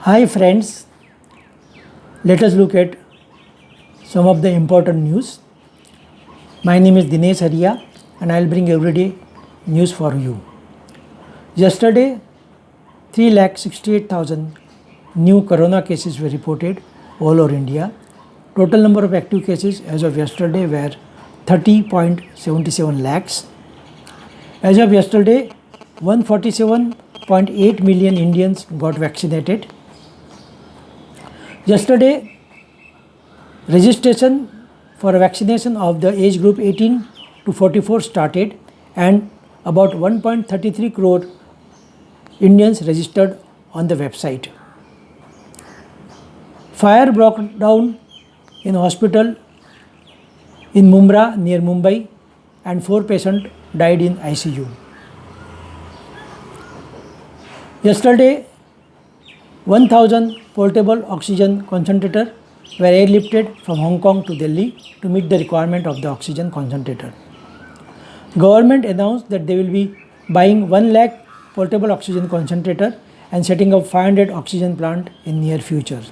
Hi friends, let us look at some of the important news. My name is Dinesh Haria and I will bring everyday news for you. Yesterday, 3,68,000 new corona cases were reported all over India. Total number of active cases as of yesterday were 30.77 lakhs. As of yesterday, 147.8 million Indians got vaccinated. Yesterday, registration for vaccination of the age group 18 to 44 started and about 1.33 crore Indians registered on the website. Fire broke down in hospital in Mumbai near Mumbai and 4 patients died in ICU. Yesterday, 1,000 portable oxygen concentrators were airlifted from Hong Kong to Delhi to meet the requirement of the oxygen concentrator. Government announced that they will be buying 1 lakh portable oxygen concentrator and setting up 500 oxygen plant in near future.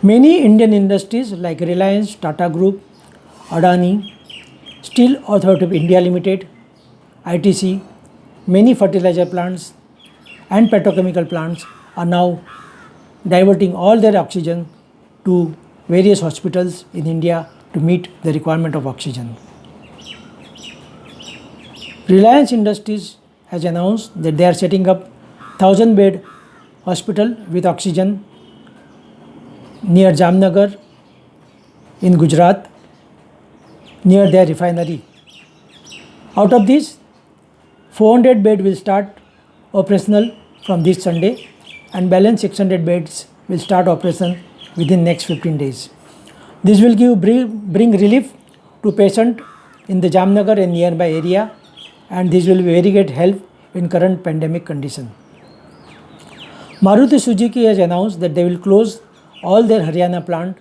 Many Indian industries like Reliance, Tata Group, Adani, Steel Authority of India Limited, ITC, many fertilizer plants and petrochemical plants are now diverting all their oxygen to various hospitals in India to meet the requirement of oxygen. Reliance Industries has announced that they are setting up 1,000-bed hospital with oxygen near Jamnagar in Gujarat, near their refinery. Out of this, 400 beds will start operational from this Sunday and balance 600 beds will start operation within next 15 days. This will bring relief to patients in the Jamnagar and nearby area, and this will be very great help in current pandemic condition. Maruti Suzuki has announced that they will close all their Haryana plant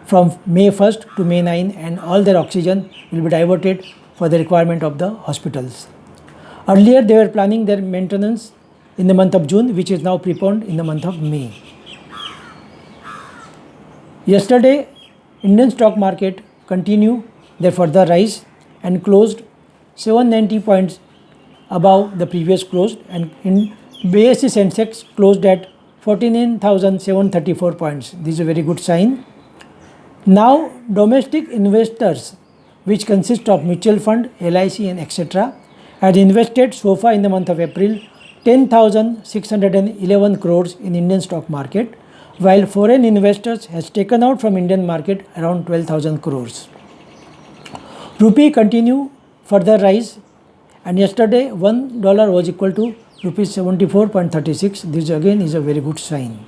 from May 1st to May 9 and all their oxygen will be diverted for the requirement of the hospitals. Earlier they were planning their maintenance in the month of June, which is now preponed in the month of May. Yesterday, Indian stock market continued their further rise and closed 790 points above the previous close, and in BSE Sensex closed at 49,734 points. This is a very good sign. Now, domestic investors, which consist of mutual fund, LIC and etc., had invested so far in the month of April 10,611 crores in Indian stock market, while foreign investors has taken out from Indian market around 12,000 crores. Rupee continue further rise, and yesterday $1 was equal to rupees 74.36. This again is a very good sign.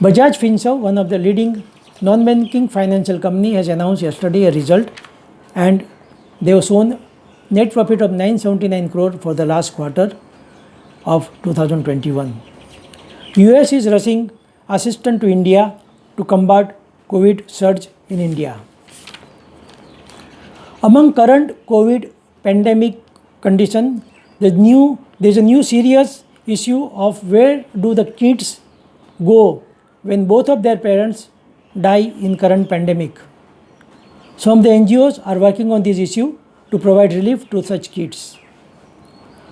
Bajaj Finserv, one of the leading non-banking financial company, has announced yesterday a result, and they have shown net profit of 979 crore for the last quarter of 2021. US is rushing assistance to India to combat COVID surge in India. Among current COVID pandemic condition, there is a new serious issue of where do the kids go when both of their parents die in current pandemic. Some of the NGOs are working on this issue to provide relief to such kids.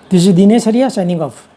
This is Dinesh Haria signing off.